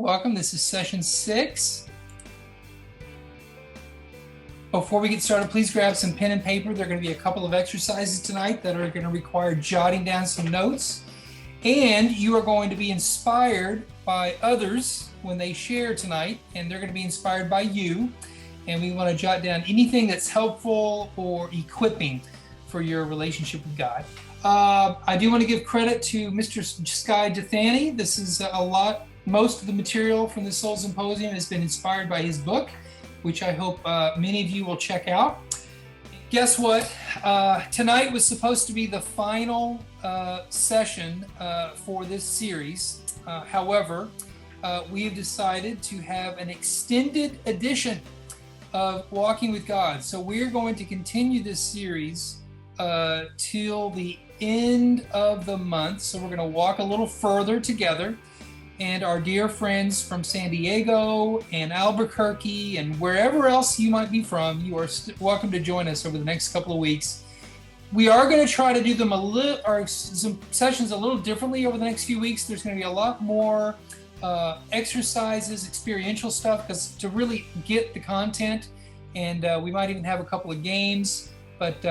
Welcome. This is session 6. Before we get started, please grab some pen and paper. There are going to be a couple of exercises tonight that are going to require jotting down some notes. And you are going to be inspired by others when they share tonight, and they're going to be inspired by you. And we want to jot down anything that's helpful or equipping for your relationship with God. I do want to give credit to Mr. Sky Dathani. This is most of the material from the Singles Zoomposium has been inspired by his book, which I hope many of you will check out. Guess what? Tonight was supposed to be the final session for this series. However, we have decided to have an extended edition of Walking with God. So we're going to continue this series till the end of the month. So we're going to walk a little further together. And our dear friends from San Diego and Albuquerque and wherever else you might be from, you are welcome to join us over the next couple of weeks. We are going to try to do them our sessions a little differently over the next few weeks. There's going to be a lot more exercises, experiential stuff, because to really get the content, and we might even have a couple of games. But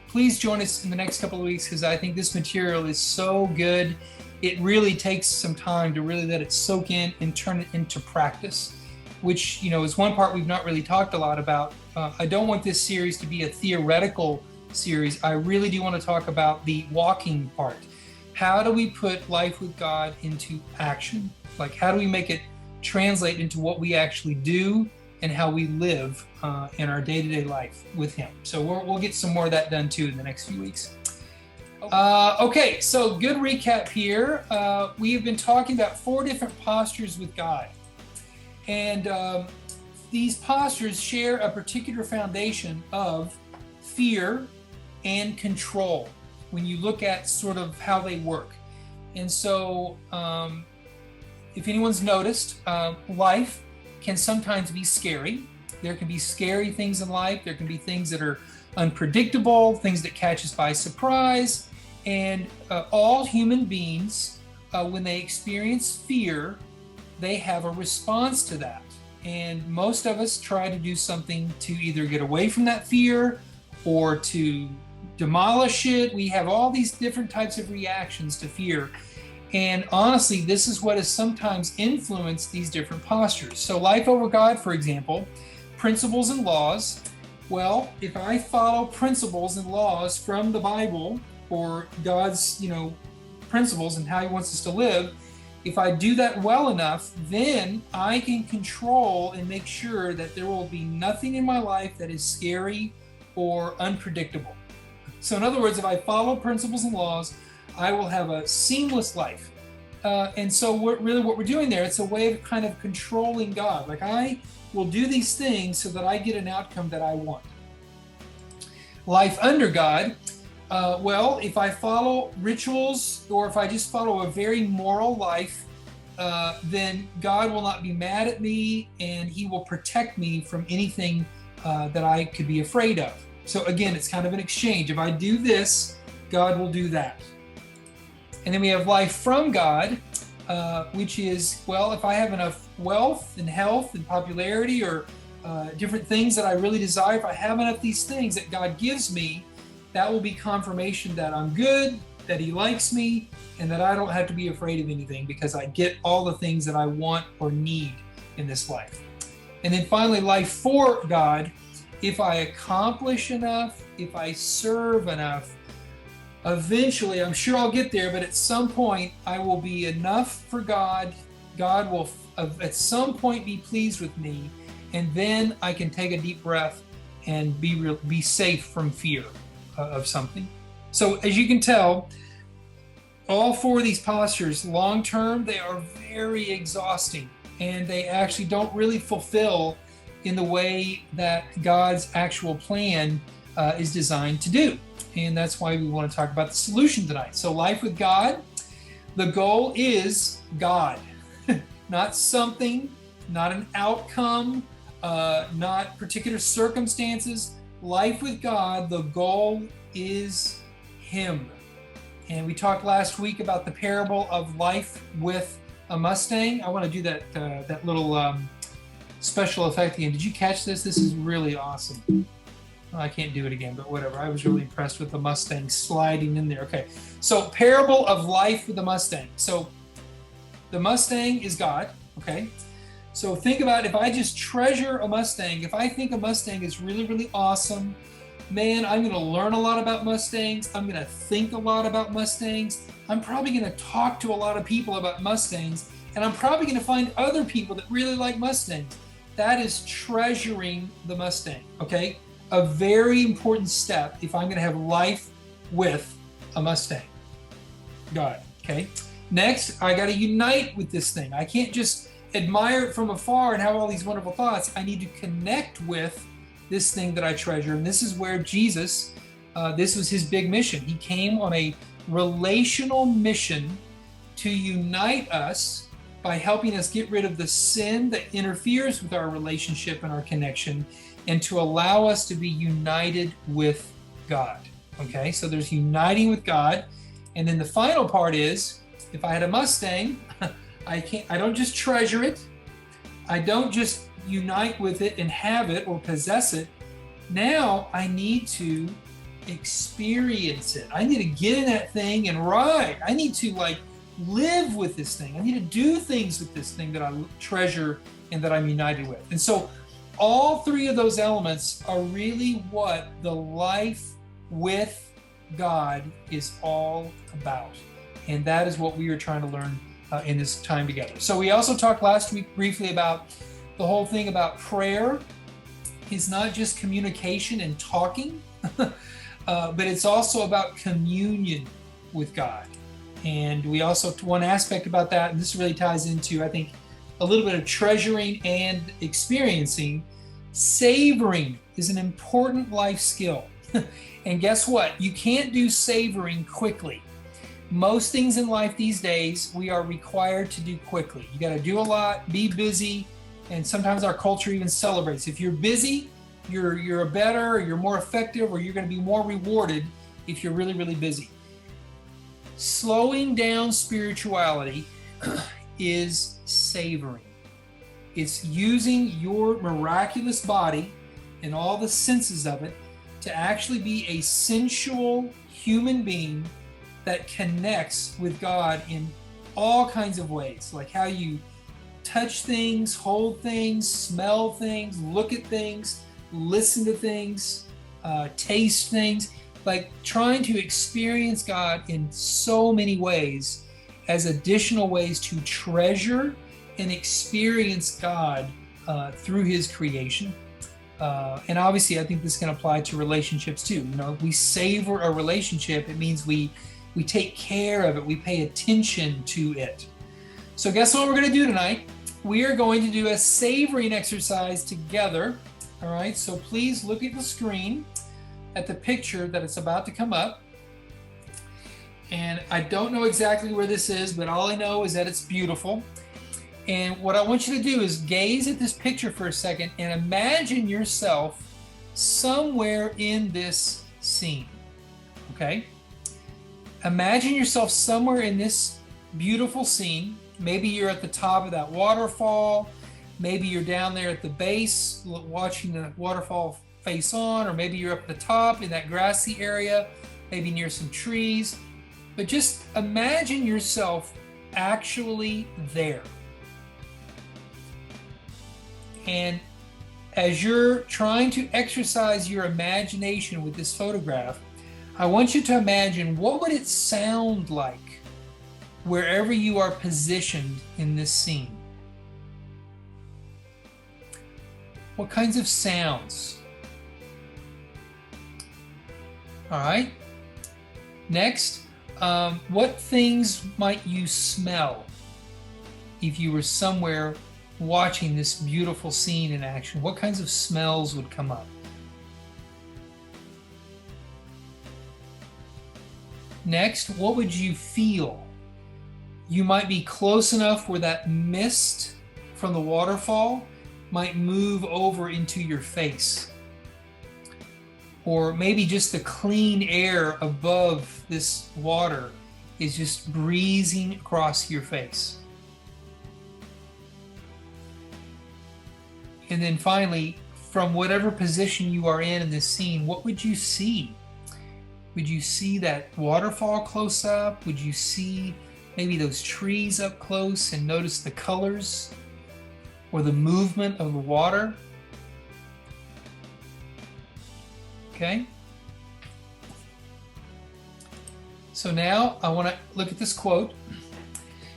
please join us in the next couple of weeks, because I think this material is so good. It really takes some time to really let it soak in and turn it into practice, which, is one part we've not really talked a lot about. I don't want this series to be a theoretical series. I really do want to talk about the walking part. How do we put life with God into action? Like, how do we make it translate into what we actually do and how we live in our day-to-day life with Him? So we'll get some more of that done too in the next few weeks. Okay, so good recap here. We have been talking about 4 different postures with God. And these postures share a particular foundation of fear and control when you look at sort of how they work. And so if anyone's noticed, life can sometimes be scary. There can be scary things in life. There can be things that are unpredictable, things that catch us by surprise. And all human beings, when they experience fear, they have a response to that. And most of us try to do something to either get away from that fear or to demolish it. We have all these different types of reactions to fear. And honestly, this is what has sometimes influenced these different postures. So life over God, for example, principles and laws. Well, if I follow principles and laws from the Bible, or God's, principles and how He wants us to live, if I do that well enough, then I can control and make sure that there will be nothing in my life that is scary or unpredictable. So in other words, if I follow principles and laws, I will have a seamless life. And so what we're doing there, it's a way of kind of controlling God. Like, I will do these things so that I get an outcome that I want. Life under God, well, if I follow rituals or if I just follow a very moral life, then God will not be mad at me and He will protect me from anything that I could be afraid of. So again, it's kind of an exchange. If I do this, God will do that. And then we have life from God, which is, well, if I have enough wealth and health and popularity or different things that I really desire, if I have enough of these things that God gives me, that will be confirmation that I'm good, that He likes me, and that I don't have to be afraid of anything because I get all the things that I want or need in this life. And then finally, life for God. If I accomplish enough, if I serve enough, eventually, I'm sure I'll get there, but at some point, I will be enough for God. God will at some point be pleased with me, and then I can take a deep breath and be safe from fear of something. So as you can tell, all 4 of these postures, long term, they are very exhausting, and they actually don't really fulfill in the way that God's actual plan is designed to do. And that's why we want to talk about the solution tonight. So life with God, the goal is God, not something, not an outcome, not particular circumstances. Life with God, the goal is Him. And we talked last week about the parable of life with a Mustang. I want to do that little special effect again. Did you catch this? This is really awesome. Well, I can't do it again, but whatever. I was really impressed with the Mustang sliding in there. Okay, so parable of life with the Mustang. So the Mustang is God, okay? So think about if I just treasure a Mustang, if I think a Mustang is really, really awesome, man, I'm going to learn a lot about Mustangs. I'm going to think a lot about Mustangs. I'm probably going to talk to a lot of people about Mustangs, and I'm probably going to find other people that really like Mustangs. That is treasuring the Mustang, okay? A very important step if I'm going to have life with a Mustang. God, okay? Next, I got to unite with this thing. I can't just admire it from afar and have all these wonderful thoughts. I need to connect with this thing that I treasure. And this is where Jesus, this was his big mission. He came on a relational mission to unite us by helping us get rid of the sin that interferes with our relationship and our connection, and to allow us to be united with God. Okay, so there's uniting with God. And then the final part is, if I had a Mustang, I don't just treasure it. I don't just unite with it and have it or possess it. Now I need to experience it. I need to get in that thing and ride. I need to live with this thing. I need to do things with this thing that I treasure and that I'm united with. And so all three of those elements are really what the life with God is all about. And that is what we are trying to learn in this time together. So we also talked last week briefly about the whole thing about prayer is not just communication and talking, but it's also about communion with God. And we also, one aspect about that, and this really ties into, I think, a little bit of treasuring and experiencing. Savoring is an important life skill. And guess what? You can't do savoring quickly. Most things in life these days, we are required to do quickly. You got to do a lot, be busy, and sometimes our culture even celebrates. If you're busy, you're better, or you're more effective, or you're going to be more rewarded if you're really, really busy. Slowing down spirituality is savoring. It's using your miraculous body and all the senses of it to actually be a sensual human being that connects with God in all kinds of ways, like how you touch things, hold things, smell things, look at things, listen to things, taste things, like trying to experience God in so many ways as additional ways to treasure and experience God through his creation. And obviously, I think this can apply to relationships too. You know, if we savor a relationship, it means we take care of it, we pay attention to it. So guess what we're going to do tonight? We are going to do a savoring exercise together. All right, so please look at the screen at the picture that it's about to come up. And I don't know exactly where this is, but all I know is that it's beautiful. And what I want you to do is gaze at this picture for a second and imagine yourself somewhere in this scene, okay? Imagine yourself somewhere in this beautiful scene. Maybe you're at the top of that waterfall. Maybe you're down there at the base watching the waterfall face on, or maybe you're up at the top in that grassy area, maybe near some trees. But just imagine yourself actually there. And as you're trying to exercise your imagination with this photograph, I want you to imagine, what would it sound like wherever you are positioned in this scene? What kinds of sounds? All right. Next, what things might you smell if you were somewhere watching this beautiful scene in action? What kinds of smells would come up? Next, what would you feel? You might be close enough where that mist from the waterfall might move over into your face. Or maybe just the clean air above this water is just breezing across your face. And then finally, from whatever position you are in this scene, what would you see? Would you see that waterfall close up? Would you see maybe those trees up close and notice the colors or the movement of the water? Okay. So now I want to look at this quote.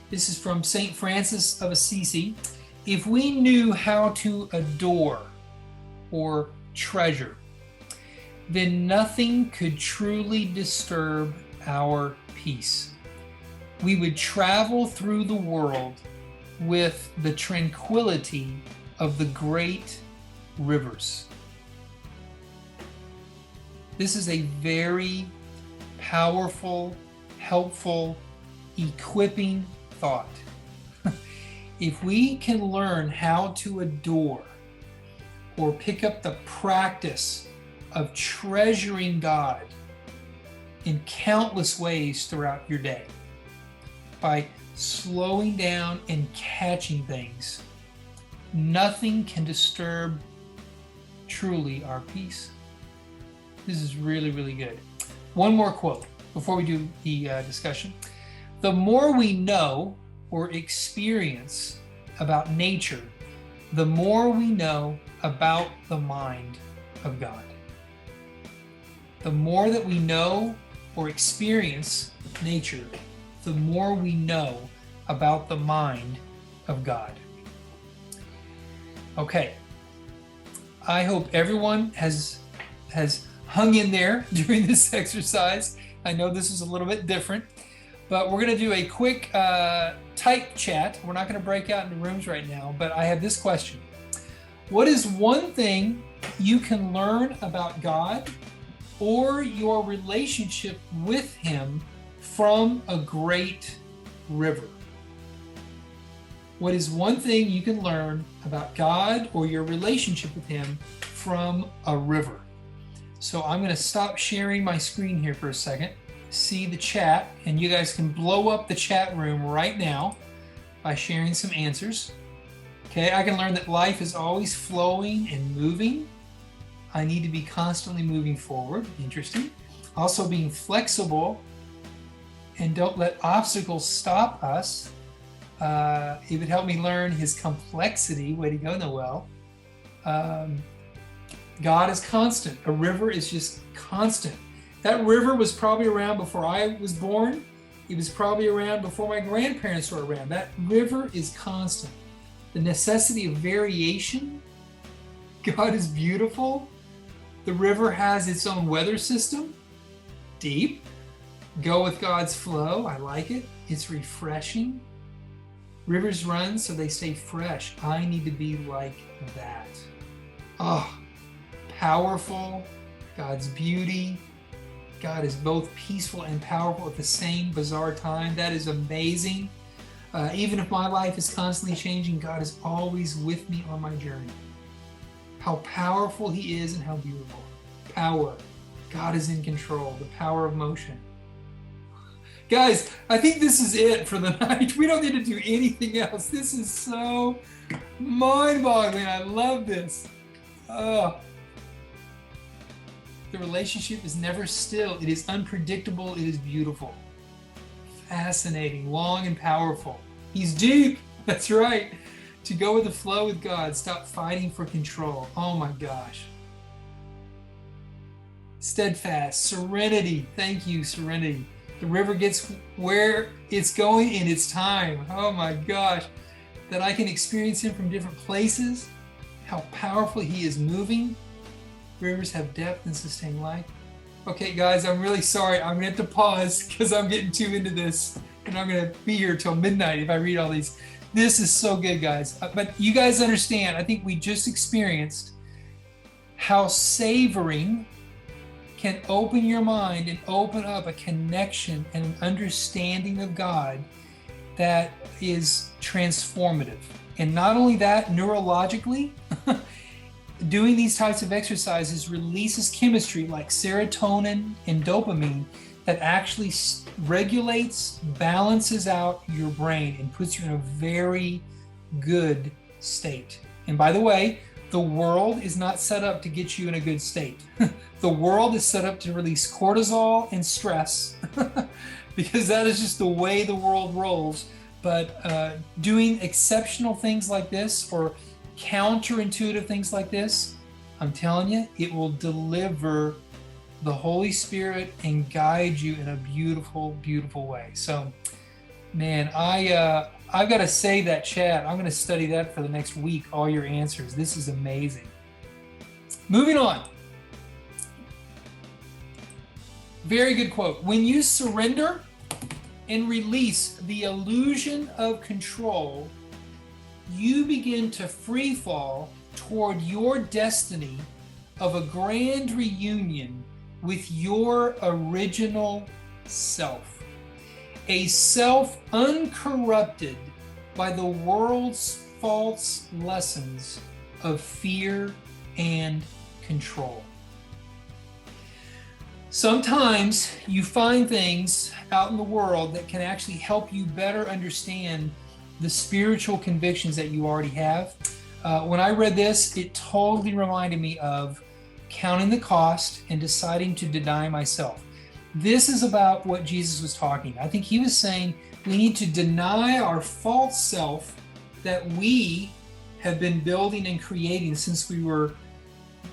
This is from St. Francis of Assisi. If we knew how to adore or treasure, then nothing could truly disturb our peace. We would travel through the world with the tranquility of the great rivers. This is a very powerful, helpful, equipping thought. If we can learn how to adore or pick up the practice of treasuring God in countless ways throughout your day, by slowing down and catching things, nothing can disturb truly our peace. This is really, really good. One more quote before we do the discussion. The more we know or experience about nature, the more we know about the mind of God. The more that we know or experience nature, the more we know about the mind of God. Okay, I hope everyone has hung in there during this exercise. I know this is a little bit different, but we're going to do a quick type chat. We're not going to break out into rooms right now, but I have this question. What is one thing you can learn about God or your relationship with Him from a great river? What is one thing you can learn about God or your relationship with Him from a river? So I'm going to stop sharing my screen here for a second, see the chat, and you guys can blow up the chat room right now by sharing some answers. Okay, I can learn that life is always flowing and moving. I need to be constantly moving forward. Interesting. Also being flexible and don't let obstacles stop us. It would help me learn His complexity. Way to go, Noel. God is constant. A river is just constant. That river was probably around before I was born. It was probably around before my grandparents were around. That river is constant. The necessity of variation. God is beautiful. The river has its own weather system. Deep. Go with God's flow. I like it. It's refreshing. Rivers run so they stay fresh. I need to be like that. Oh, powerful. God's beauty. God is both peaceful and powerful at the same bizarre time. That is amazing. Even if my life is constantly changing, God is always with me on my journey. How powerful He is and how beautiful. Power. God is in control. The power of motion. Guys, I think this is it for the night. We don't need to do anything else. This is so mind-boggling. I love this. The relationship is never still. It is unpredictable. It is beautiful. Fascinating, long and powerful. He's deep. That's right. To go with the flow with God. Stop fighting for control. Oh my gosh. Steadfast. Serenity. Thank you, serenity. The river gets where it's going in its time. Oh my gosh. That I can experience Him from different places. How powerful He is moving. Rivers have depth and sustain life. Okay, guys, I'm really sorry. I'm going to have to pause because I'm getting too into this. And I'm going to be here till midnight if I read all these. This is so good, guys. But you guys understand, I think we just experienced how savoring can open your mind and open up a connection and an understanding of God that is transformative. And not only that, neurologically, doing these types of exercises releases chemistry like serotonin and dopamine that actually regulates, balances out your brain and puts you in a very good state. And by the way, The world is not set up to get you in a good state. The world is set up to release cortisol and stress because that is just the way the world rolls. But doing exceptional things like this or counterintuitive things like this, I'm telling you, it will deliver the Holy Spirit and guide you in a beautiful, beautiful way. So, man, I've got to save that chat. I'm going to study that for the next week, all your answers. This is amazing. Moving on. Very good quote. When you surrender and release the illusion of control, you begin to free fall toward your destiny of a grand reunion with your original self. A self uncorrupted by the world's false lessons of fear and control. Sometimes you find things out in the world that can actually help you better understand the spiritual convictions that you already have. When I read this, it totally reminded me of counting the cost and deciding to deny myself. This is about what Jesus was talking. I think he was saying we need to deny our false self that we have been building and creating since we were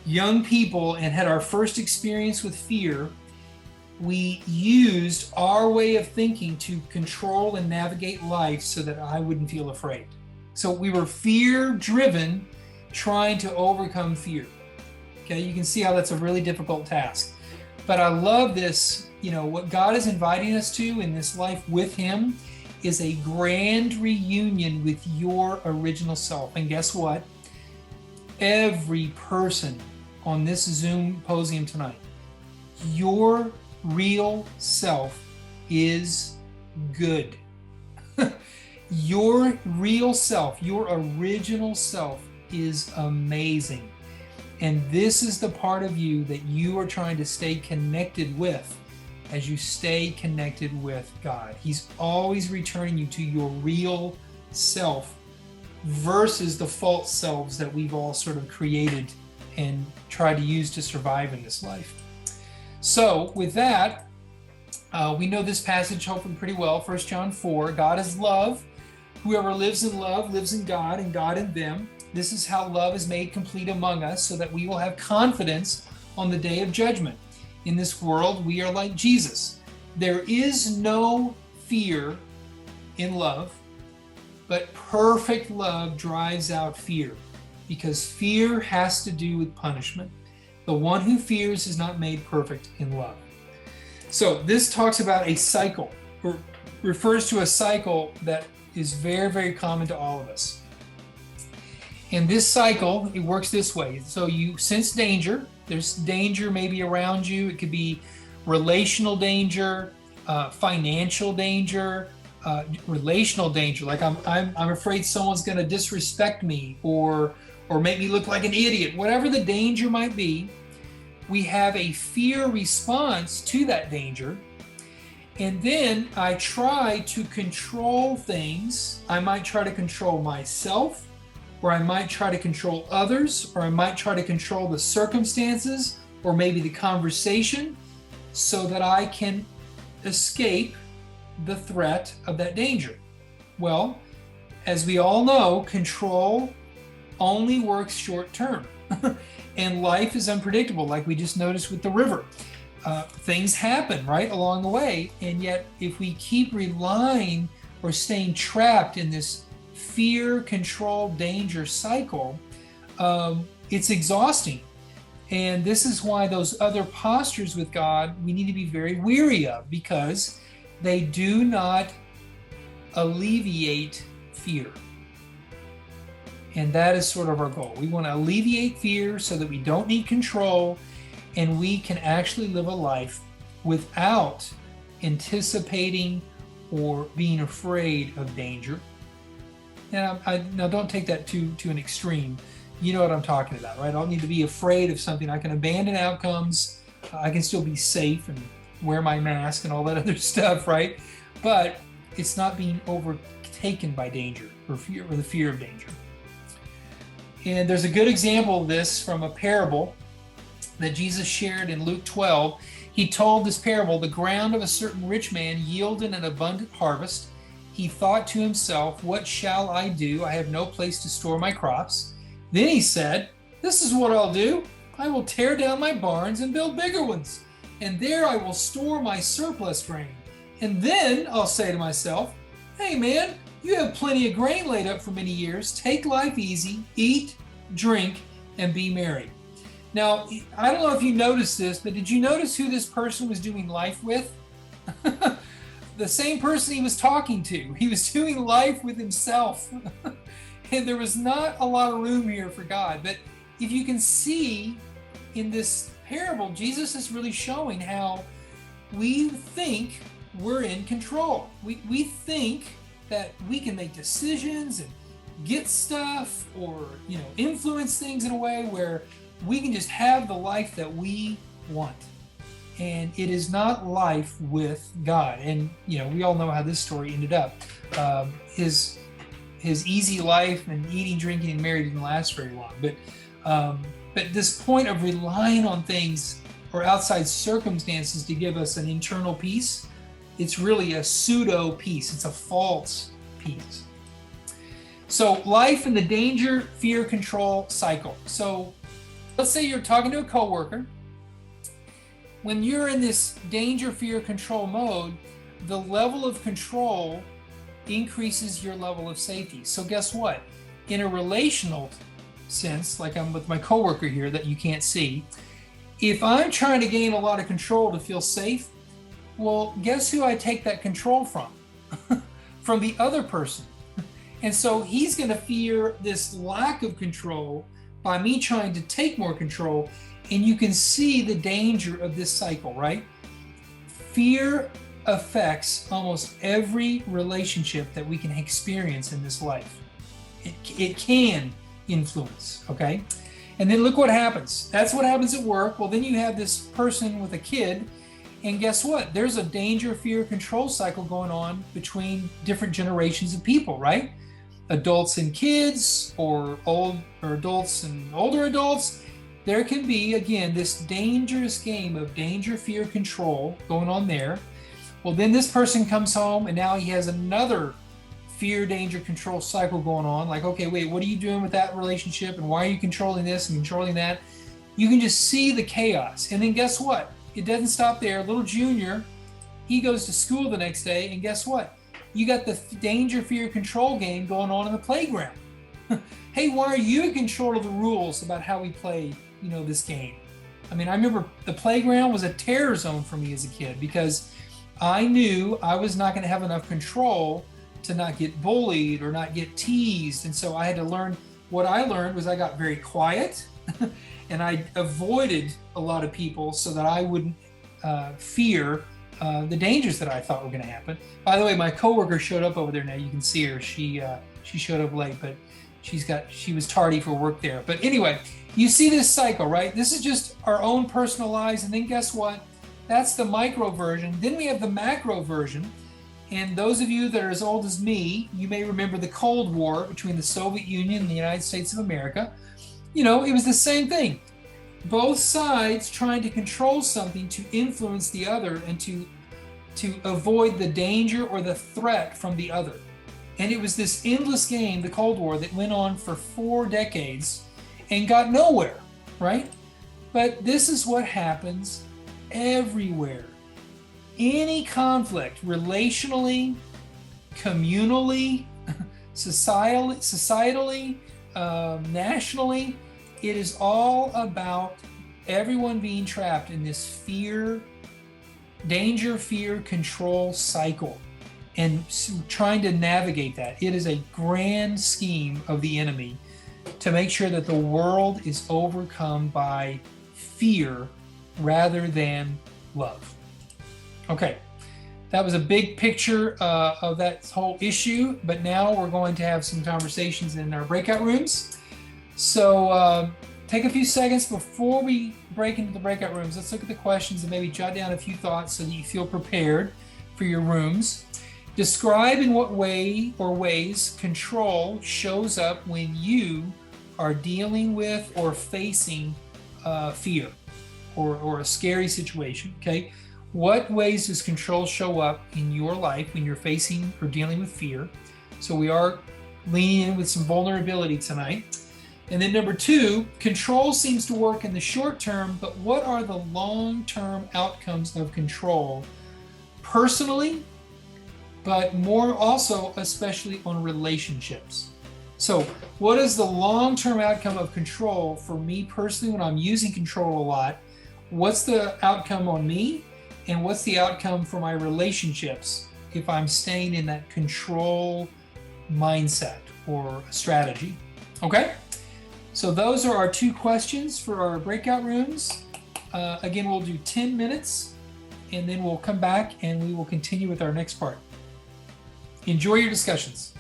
young people and had our first experience with fear. We used our way of thinking to control and navigate life so that I wouldn't feel afraid. So we were fear-driven, trying to overcome fear. Okay, you can see how that's a really difficult task. But I love this, what God is inviting us to in this life with him is a grand reunion with your original self. And guess what? Every person on this Zoomposium tonight, your real self is good. Your real self, your original self is amazing. And this is the part of you that you are trying to stay connected with as you stay connected with God. He's always returning you to your real self versus the false selves that we've all sort of created and tried to use to survive in this life. So with that, we know this passage hopefully pretty well. 1 John 4, God is love. Whoever lives in love lives in God and God in them. This is how love is made complete among us so that we will have confidence on the day of judgment. In this world, we are like Jesus. There is no fear in love, but perfect love drives out fear because fear has to do with punishment. The one who fears is not made perfect in love. So this talks about a cycle, or refers to a cycle that is very, very common to all of us. And this cycle, it works this way. So you sense danger. There's danger maybe around you. It could be relational danger, financial danger, relational danger. Like I'm afraid someone's going to disrespect me or make me look like an idiot. Whatever the danger might be, we have a fear response to that danger. And then I try to control things. I might try to control myself, or I might try to control others, or I might try to control the circumstances, or maybe the conversation, so that I can escape the threat of that danger. Well, as we all know, control only works short term. And life is unpredictable, like we just noticed with the river. Things happen right along the way, and yet if we keep relying or staying trapped in this fear, control, danger cycle, it's exhausting. And this is why those other postures with God we need to be very weary of, because they do not alleviate fear. And that is sort of our goal. We want to alleviate fear so that we don't need control and we can actually live a life without anticipating or being afraid of danger. And now don't take that to an extreme. You know what I'm talking about, right? I don't need to be afraid of something. I can abandon outcomes. I can still be safe and wear my mask and all that other stuff, right? But it's not being overtaken by danger or fear, or the fear of danger. And there's a good example of this from a parable that Jesus shared in Luke 12. He told this parable: the ground of a certain rich man yielded an abundant harvest. He thought to himself, what shall I do? I have no place to store my crops. Then he said, this is what I'll do. I will tear down my barns and build bigger ones, and there I will store my surplus grain. And then I'll say to myself, hey man, you have plenty of grain laid up for many years. Take life easy, eat, drink, and be merry. Now, I don't know if you noticed this, but did you notice who this person was doing life with? The same person he was talking to. He was doing life with himself. And there was not a lot of room here for God. But if you can see in this parable, Jesus is really showing how we think we're in control. We think that we can make decisions and get stuff, or influence things in a way where we can just have the life that we want. And it is not life with God. And we all know how this story ended up. His easy life and eating, drinking, and married didn't last very long. But this point of relying on things or outside circumstances to give us an internal peace, it's really a pseudo peace. It's a false peace. So life in the danger, fear, control cycle. So let's say you're talking to a coworker. When you're in this danger, fear, control mode, the level of control increases your level of safety. So guess what? In a relational sense, like I'm with my coworker here that you can't see, if I'm trying to gain a lot of control to feel safe, well, guess who I take that control from? From the other person. And so he's going to fear this lack of control by me trying to take more control. And you can see the danger of this cycle, right? Fear affects almost every relationship that we can experience in this life. It can influence, okay? And then look what happens. That's what happens at work. Well, then you have this person with a kid, and guess what? There's a danger, fear, control cycle going on between different generations of people, right? Adults and kids, or adults and older adults. There can be, again, this dangerous game of danger, fear, control going on there. Well, then this person comes home and now he has another fear, danger, control cycle going on. Like, okay, wait, what are you doing with that relationship? And why are you controlling this and controlling that? You can just see the chaos. And then guess what? It doesn't stop there. Little Junior, he goes to school the next day, and guess what? You got the danger, fear, control game going on in the playground. Hey, why are you in control of the rules about how we play this game? I mean, I remember the playground was a terror zone for me as a kid, because I knew I was not going to have enough control to not get bullied or not get teased. And so I had to learn. What I learned was I got very quiet and I avoided a lot of people so that I wouldn't fear the dangers that I thought were going to happen. By the way, my coworker showed up over there now. You can see her. She showed up late, but she was tardy for work there. But anyway, you see this cycle, right? This is just our own personal lives. And then guess what? That's the micro version. Then we have the macro version. And those of you that are as old as me, you may remember the Cold War between the Soviet Union and the United States of America. It was the same thing. Both sides trying to control something to influence the other and to avoid the danger or the threat from the other. And it was this endless game, the Cold War, that went on for 4 decades and got nowhere, right? But this is what happens everywhere. Any conflict, relationally, communally, societally, nationally, it is all about everyone being trapped in this danger, fear, control cycle and trying to navigate that. It is a grand scheme of the enemy to make sure that the world is overcome by fear rather than love. Okay, that was a big picture of that whole issue, but now we're going to have some conversations in our breakout rooms. So take a few seconds before we break into the breakout rooms. Let's look at the questions and maybe jot down a few thoughts so that you feel prepared for your rooms. Describe in what way or ways control shows up when you are dealing with or facing fear or a scary situation, okay? What ways does control show up in your life when you're facing or dealing with fear? So we are leaning in with some vulnerability tonight. And then number two, control seems to work in the short term, but what are the long-term outcomes of control personally, but more also, especially on relationships? So what is the long-term outcome of control for me personally when I'm using control a lot? What's the outcome on me? And what's the outcome for my relationships if I'm staying in that control mindset or strategy? Okay? So those are our two questions for our breakout rooms. Again, we'll do 10 minutes and then we'll come back and we will continue with our next part. Enjoy your discussions.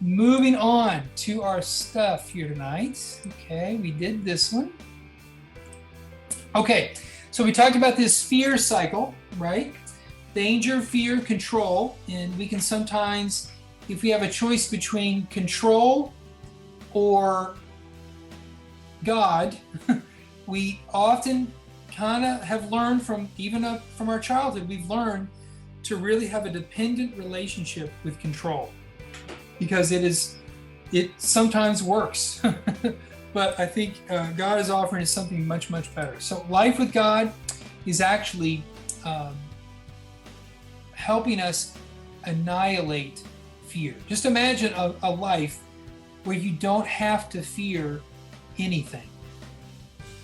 Moving on to our stuff here tonight. Okay, we did this one. Okay, so we talked about this fear cycle, right? Danger, fear, control. And we can sometimes, if we have a choice between control or God, we often kind of have learned from our childhood, we've learned to really have a dependent relationship with control because it sometimes works. But I think God is offering us something much, much better. So life with God is actually helping us annihilate fear. Just imagine a life where you don't have to fear anything.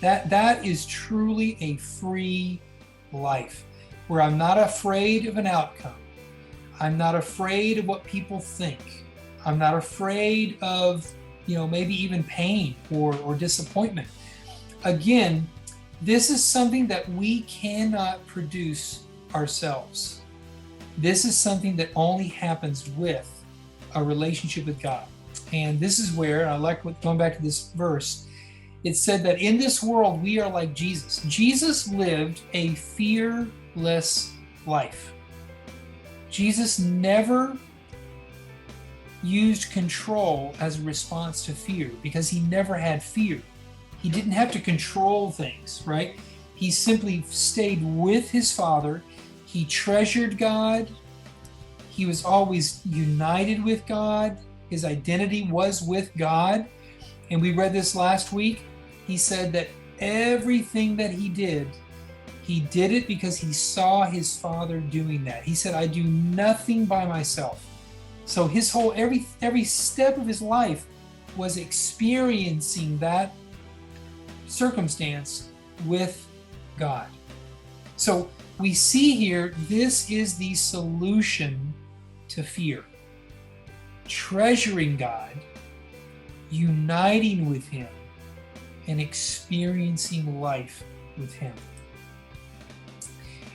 That is truly a free life, where I'm not afraid of an outcome. I'm not afraid of what people think. I'm not afraid of, maybe even pain or disappointment. Again, this is something that we cannot produce ourselves. This is something that only happens with a relationship with God. And this is where, I like going back to this verse, it said that in this world we are like Jesus. Jesus lived a fearless life. Jesus never used control as a response to fear because he never had fear. He didn't have to control things, right? He simply stayed with his Father. He treasured God. He was always united with God. His identity was with God. And we read this last week. He said that everything that he did it because he saw his Father doing that. He said, I do nothing by myself. So his whole, every step of his life was experiencing that circumstance with God. So we see here, this is the solution to fear. Treasuring God, uniting with him, and experiencing life with him.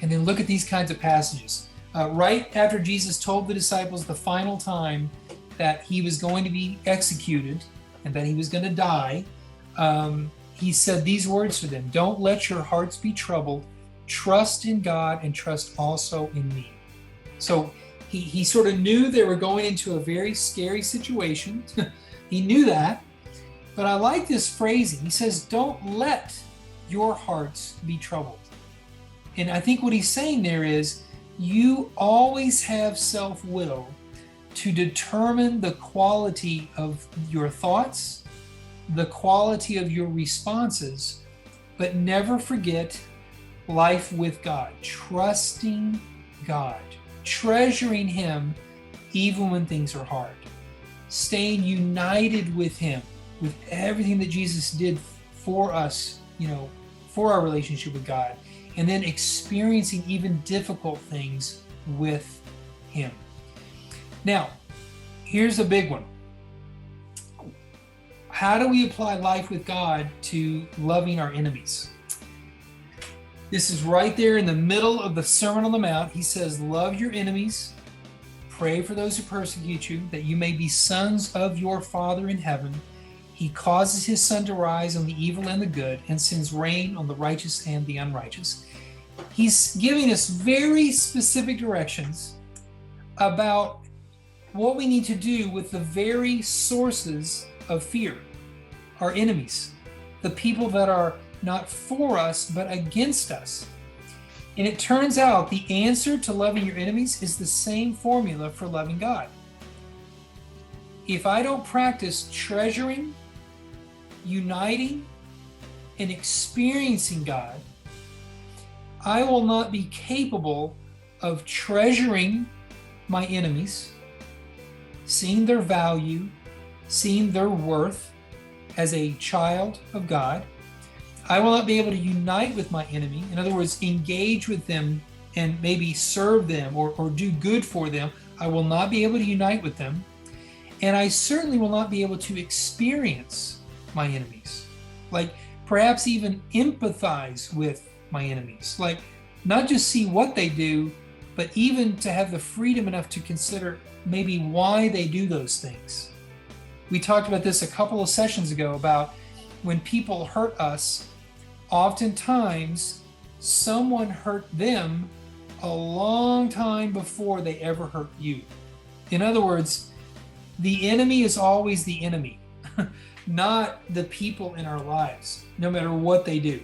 And then look at these kinds of passages. Right after Jesus told the disciples the final time that he was going to be executed and that he was going to die, he said these words to them: don't let your hearts be troubled. Trust in God and trust also in me. So he sort of knew they were going into a very scary situation. He knew that. But I like this phrasing. He says, don't let your hearts be troubled. And I think what he's saying there is, you always have self-will to determine the quality of your thoughts, the quality of your responses, but never forget life with God, trusting God, treasuring him even when things are hard, staying united with him, with everything that Jesus did for us, for our relationship with God, and then experiencing even difficult things with him. Now, here's a big one. How do we apply life with God to loving our enemies? This is right there in the middle of the Sermon on the Mount. He says, love your enemies, pray for those who persecute you, that you may be sons of your Father in heaven. He causes his sun to rise on the evil and the good, and sends rain on the righteous and the unrighteous. He's giving us very specific directions about what we need to do with the very sources of fear, our enemies, the people that are not for us, but against us. And it turns out the answer to loving your enemies is the same formula for loving God. If I don't practice treasuring, uniting, and experiencing God, I will not be capable of treasuring my enemies, seeing their value, seeing their worth as a child of God. I will not be able to unite with my enemy. In other words, engage with them and maybe serve them or do good for them. I will not be able to unite with them. And I certainly will not be able to experience my enemies. Like perhaps even empathize with my enemies. Like not just see what they do, but even to have the freedom enough to consider maybe why they do those things. We talked about this a couple of sessions ago about when people hurt us, oftentimes someone hurt them a long time before they ever hurt you. In other words, the enemy is always the enemy, not the people in our lives, no matter what they do.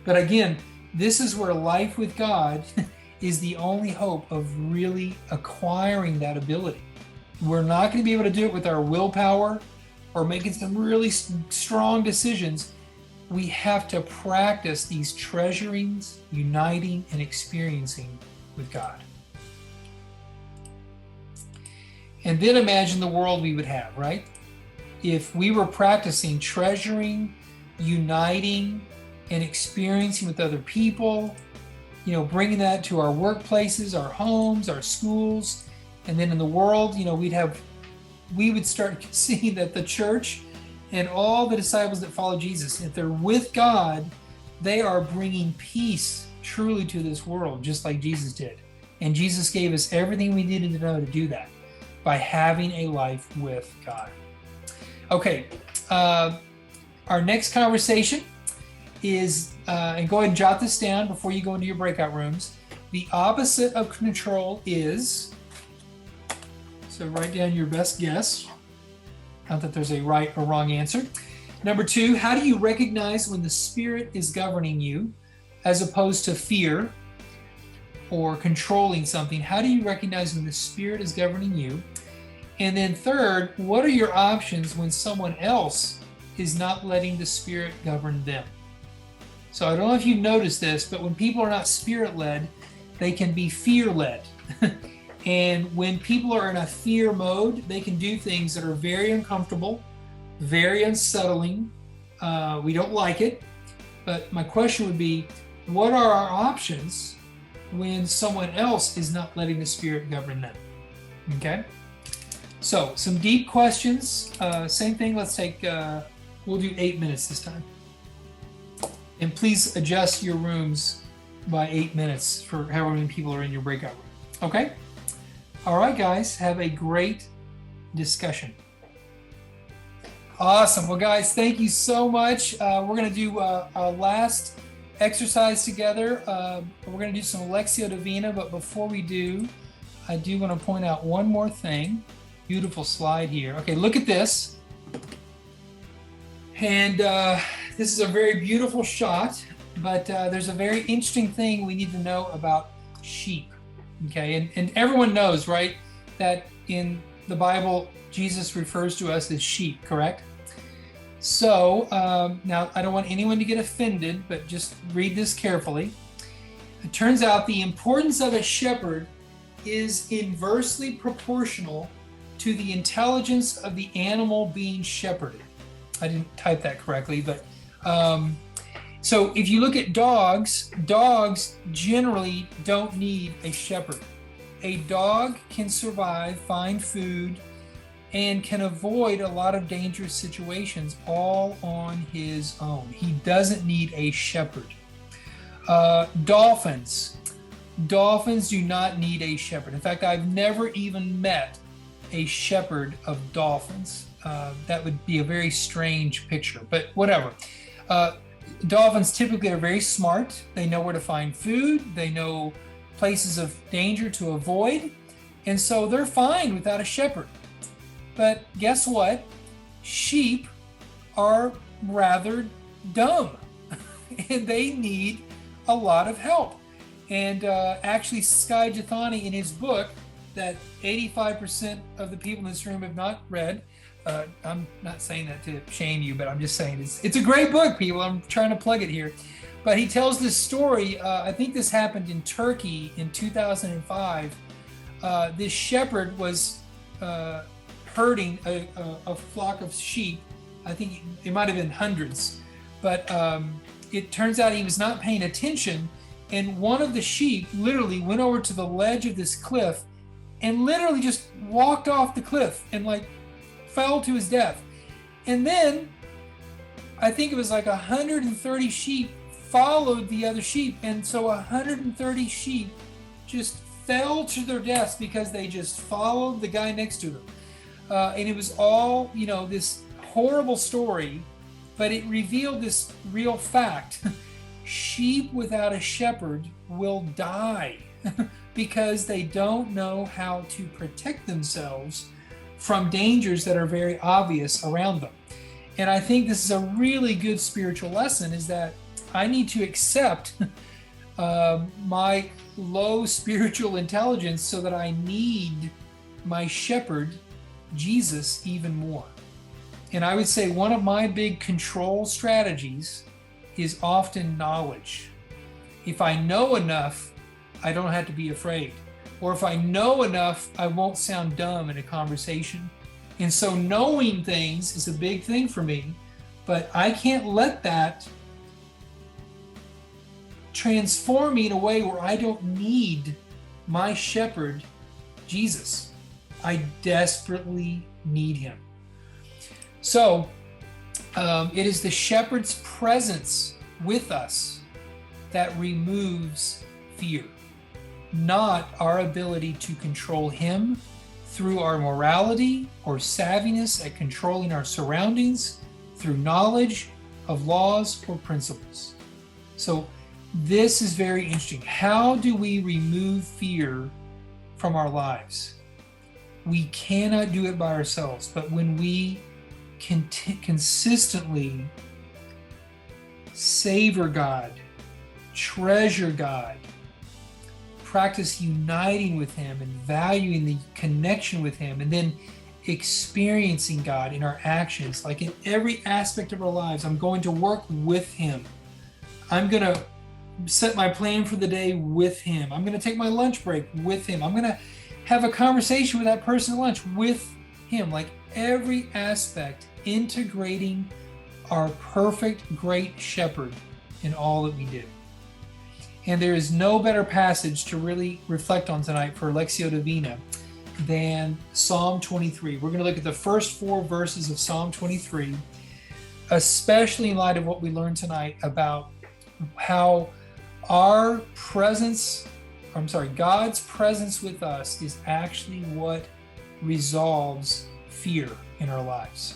But again, this is where life with God is the only hope of really acquiring that ability. We're not going to be able to do it with our willpower or making some really strong decisions. We have to practice these treasurings, uniting, and experiencing with God. And then imagine the world we would have, right? If we were practicing treasuring, uniting, and experiencing with other people, bringing that to our workplaces, our homes, our schools, and then in the world, we would start seeing that the church and all the disciples that follow Jesus, if they're with God, they are bringing peace truly to this world, just like Jesus did. And Jesus gave us everything we needed to know to do that by having a life with God. Okay, our next conversation is, and go ahead and jot this down before you go into your breakout rooms. The opposite of control is, so write down your best guess. Not that there's a right or wrong answer. Number 2, how do you recognize when the Spirit is governing you as opposed to fear or controlling something? How do you recognize when the Spirit is governing you? And then 3rd, what are your options when someone else is not letting the Spirit govern them? So I don't know if you noticed this, but when people are not Spirit-led, they can be fear-led. And when people are in a fear mode, they can do things that are very uncomfortable, very unsettling. We don't like it. But my question would be, what are our options when someone else is not letting the Spirit govern them? Okay? So some deep questions. Same thing. Let's take, we'll do 8 minutes this time. And please adjust your rooms by 8 minutes for however many people are in your breakout room. Okay? All right, guys, have a great discussion. Awesome. Well, guys, thank you so much. We're going to do our last exercise together. We're going to do some Lectio Divina, but before we do, I do want to point out one more thing. Beautiful slide here. Okay, look at this. And this is a very beautiful shot, but there's a very interesting thing we need to know about sheep. Okay, and everyone knows, right, that in the Bible, Jesus refers to us as sheep, correct? So now I don't want anyone to get offended, but just read this carefully. It turns out the importance of a shepherd is inversely proportional to the intelligence of the animal being shepherded. I didn't type that correctly, but so if you look at dogs generally don't need a shepherd. A dog can survive, find food, and can avoid a lot of dangerous situations all on his own. He doesn't need a shepherd. Dolphins do not need a shepherd. In fact, I've never even met a shepherd of dolphins. That would be a very strange picture, but whatever. Dolphins typically are very smart. They know where to find food. They know places of danger to avoid. And so they're fine without a shepherd. But guess what? Sheep are rather dumb and they need a lot of help. And actually, Sky Jethani, in his book that 85% of the people in this room have not read, I'm not saying that to shame you, but I'm just saying it's a great book, people. I'm trying to plug it here. But he tells this story. I think this happened in Turkey in 2005. This shepherd was herding a flock of sheep. I think it might have been hundreds. But it turns out he was not paying attention. And one of the sheep literally went over to the ledge of this cliff and literally just walked off the cliff and like fell to his death. And then I think it was like 130 sheep followed the other sheep. And so 130 sheep just fell to their deaths because they just followed the guy next to them. And it was all, this horrible story, but it revealed this real fact. Sheep without a shepherd will die because they don't know how to protect themselves from dangers that are very obvious around them. And I think this is a really good spiritual lesson, is that I need to accept my low spiritual intelligence so that I need my shepherd, Jesus, even more. And I would say one of my big control strategies is often knowledge. If I know enough, I don't have to be afraid. Or if I know enough, I won't sound dumb in a conversation. And so knowing things is a big thing for me, but I can't let that transform me in a way where I don't need my shepherd, Jesus. I desperately need him. So it is the shepherd's presence with us that removes fear, not our ability to control him through our morality or savviness at controlling our surroundings through knowledge of laws or principles. So this is very interesting. How do we remove fear from our lives? We cannot do it by ourselves, but when we consistently savor God, treasure God, practice uniting with him and valuing the connection with him, and then experiencing God in our actions, like in every aspect of our lives. I'm going to work with him. I'm going to set my plan for the day with him. I'm going to take my lunch break with him. I'm going to have a conversation with that person at lunch with him. Like every aspect, integrating our perfect great shepherd in all that we do. And there is no better passage to really reflect on tonight for Lectio Divina than Psalm 23. We're going to look at the first 4 verses of Psalm 23, especially in light of what we learned tonight about how God's presence with us is actually what resolves fear in our lives.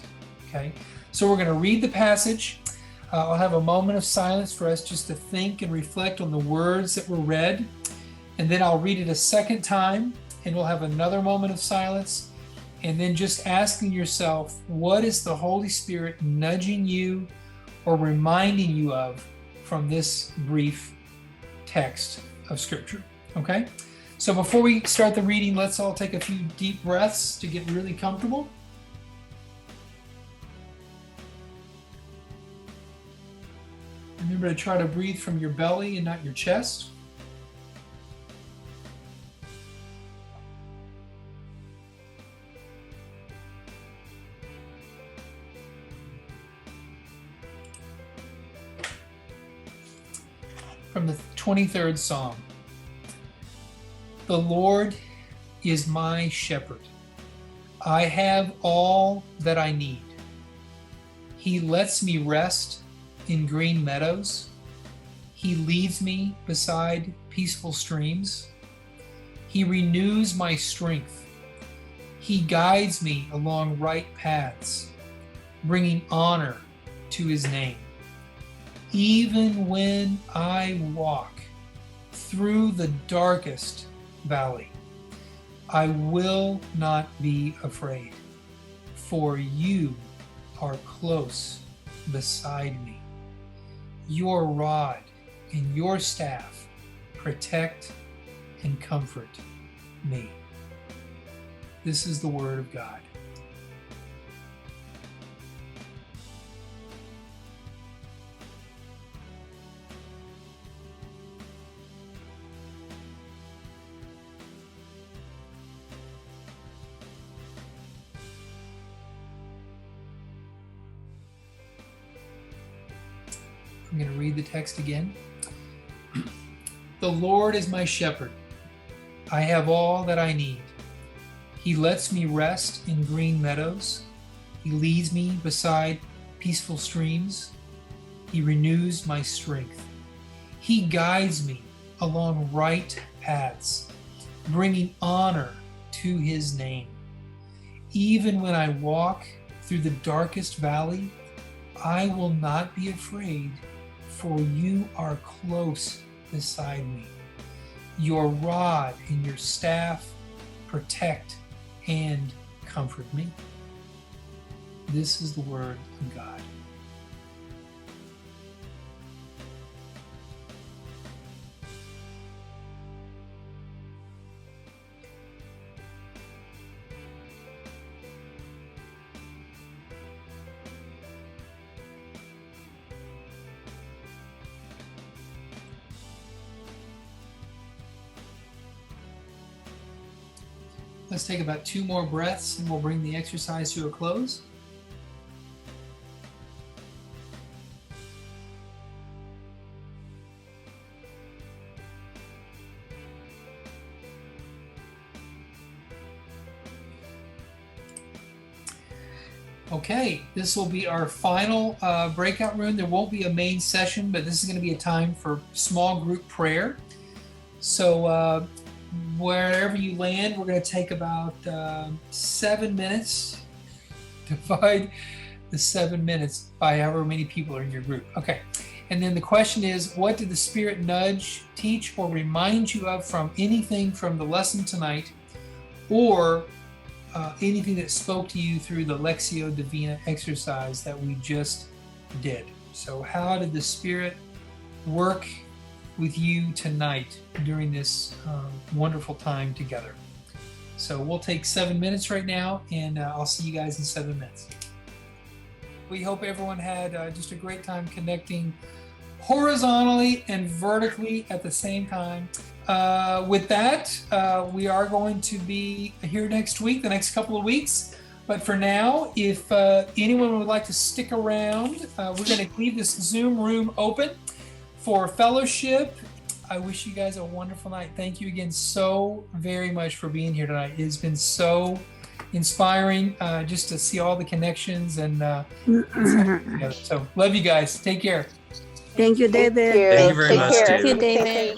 Okay, so we're going to read the passage. I'll have a moment of silence for us just to think and reflect on the words that were read, and then I'll read it a second time, and we'll have another moment of silence, and then just asking yourself, what is the Holy Spirit nudging you or reminding you of from this brief text of Scripture? Okay, so before we start the reading, let's all take a few deep breaths to get really comfortable. Remember to try to breathe from your belly and not your chest. From the 23rd Psalm. The Lord is my shepherd. I have all that I need. He lets me rest in green meadows. He leads me beside peaceful streams. He renews my strength. He guides me along right paths, bringing honor to his name. Even when I walk through the darkest valley, I will not be afraid, for you are close beside me. Your rod and your staff protect and comfort me. This is the word of God. I'm going to read the text again. The Lord is my shepherd. I have all that I need. He lets me rest in green meadows. He leads me beside peaceful streams. He renews my strength. He guides me along right paths, bringing honor to his name. Even when I walk through the darkest valley, I will not be afraid, for you are close beside me. Your rod and your staff protect and comfort me. This is the word of God. Let's take about 2 more breaths and we'll bring the exercise to a close. Okay, this will be our final breakout room. There won't be a main session, but this is going to be a time for small group prayer. So wherever you land, we're going to take about 7 minutes. Divide the 7 minutes by however many people are in your group. Okay, and then the question is, what did the Spirit nudge, teach, or remind you of from anything from the lesson tonight, or anything that spoke to you through the Lectio Divina exercise that we just did? So how did the Spirit work with you tonight during this wonderful time together? So we'll take 7 minutes right now, and I'll see you guys in 7 minutes. We hope everyone had just a great time connecting horizontally and vertically at the same time. With that, we are going to be here next week, the next couple of weeks. But for now, if anyone would like to stick around, we're going to leave this Zoom room open for fellowship. I wish you guys a wonderful night. Thank you again so very much for being here tonight. It's been so inspiring just to see all the connections and together. So love you guys. Take care. Thank you, David. Thank you very much, Thank David. you, David.